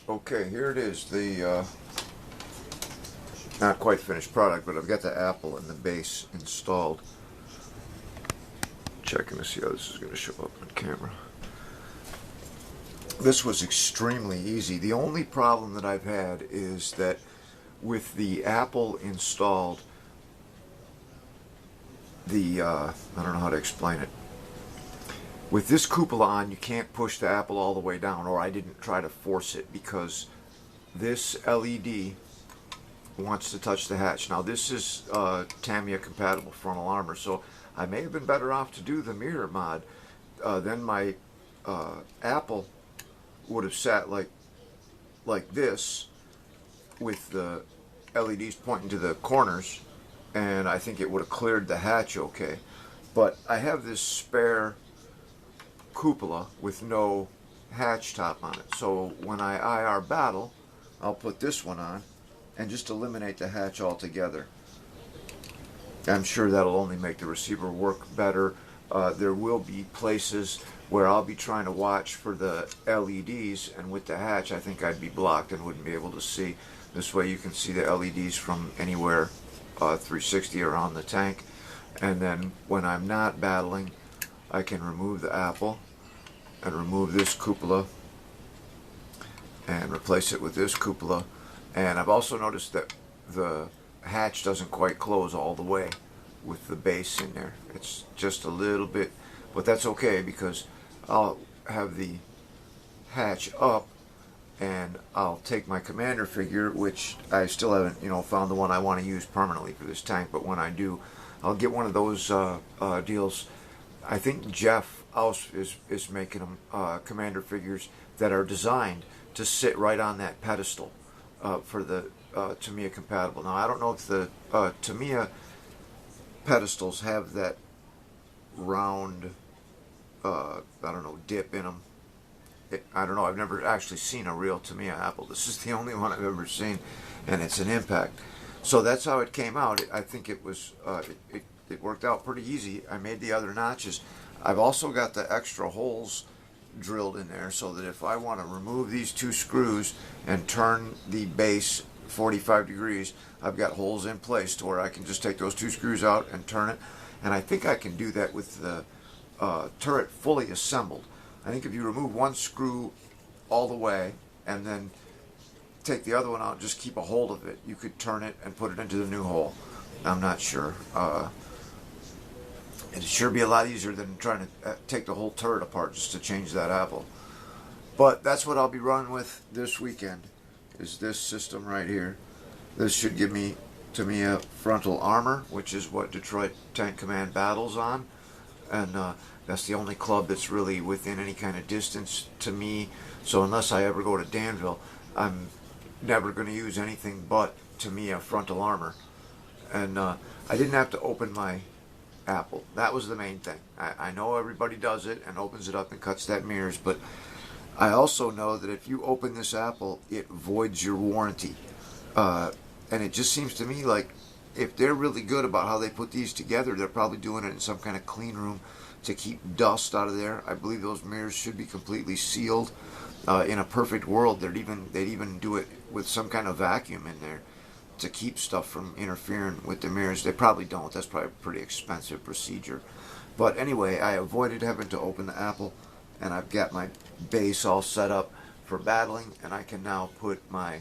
Okay, here it is, the not quite finished product, but I've got the apple and the base installed. Checking to see how this is going to show up on camera. This was extremely easy. The only problem that I've had is that with the apple installed, I don't know how to explain it. With this cupola on, you can't push the apple all the way down, or I didn't try to force it because this LED wants to touch the hatch. Now this is Tamiya compatible frontal armor, so I may have been better off to do the mirror mod. Then my apple would have sat like this with the LEDs pointing to the corners, and I think it would have cleared the hatch okay. But I have this spare cupola with no hatch top on it, so when I IR battle, I'll put this one on and just eliminate the hatch altogether. I'm sure that'll only make the receiver work better. There will be places where I'll be trying to watch for the LEDs, and with the hatch I think I'd be blocked and wouldn't be able to see. This way you can see the LEDs from anywhere 360 around the tank, and then when I'm not battling I can remove the apple and remove this cupola and replace it with this cupola. And I've also noticed that the hatch doesn't quite close all the way with the base in there. It's just a little bit, but that's okay because I'll have the hatch up and I'll take my commander figure, which I still haven't found the one I want to use permanently for this tank, but when I do, I'll get one of those deals. I think Jeff Aus is making them commander figures that are designed to sit right on that pedestal for the Tamiya compatible. Now I don't know if the Tamiya pedestals have that round I don't know, dip in them. I don't know, I've never actually seen a real Tamiya apple. This is the only one I've ever seen, and it's an impact. So that's how it came out. I think it was it worked out pretty easy. I made the other notches. I've also got the extra holes drilled in there so that if I want to remove these two screws and turn the base 45 degrees, I've got holes in place to where I can just take those two screws out and turn it. And I think I can do that with the turret fully assembled. I think if you remove one screw all the way and then take the other one out, just keep a hold of it, you could turn it and put it into the new hole. I'm not sure. It'd sure be a lot easier than trying to take the whole turret apart just to change that apple. But that's what I'll be running with this weekend, is this system right here. This should give me Tamiya frontal armor, which is what Detroit Tank Command battles on. And that's the only club that's really within any kind of distance to me. So unless I ever go to Danville, I'm never going to use anything but Tamiya frontal armor. And I didn't have to open my apple. That was the main thing. I know everybody does it and opens it up and cuts that mirrors, but I also know that if you open this apple, it voids your warranty. And it just seems to me like if they're really good about how they put these together, they're probably doing it in some kind of clean room to keep dust out of there. I believe those mirrors should be completely sealed. In a perfect world, they'd even do it with some kind of vacuum in there to keep stuff from interfering with the mirrors. They probably don't. That's probably a pretty expensive procedure. But anyway, I avoided having to open the apple, and I've got my base all set up for battling, and I can now put my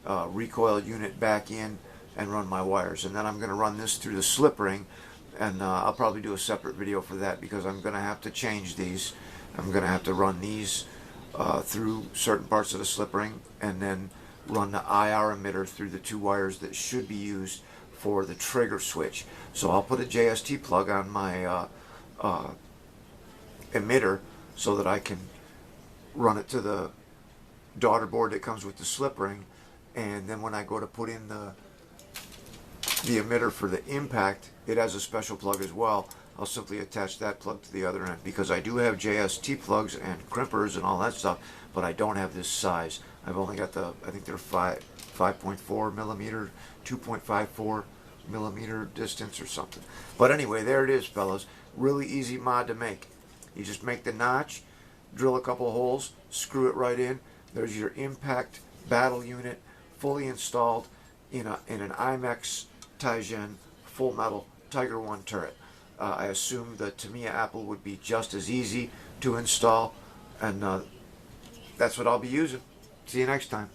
recoil unit back in and run my wires. And then I'm going to run this through the slip ring, and I'll probably do a separate video for that because I'm going to have to change these. I'm going to have to run these through certain parts of the slip ring, and then run the IR emitter through the two wires that should be used for the trigger switch. So I'll put a JST plug on my emitter so that I can run it to the daughter board that comes with the slip ring, and then when I go to put in the emitter for the impact, it has a special plug as well. I'll simply attach that plug to the other end because I do have JST plugs and crimpers and all that stuff, but I don't have this size. I've only got I think they're 5.4 millimeter, 2.54 millimeter distance or something. But anyway, there it is, fellas. Really easy mod to make. You just make the notch, drill a couple holes, screw it right in. There's your impact battle unit, fully installed in an IMEX Tigen full metal Tiger One turret. I assume the Tamiya Apple would be just as easy to install, and that's what I'll be using. See you next time.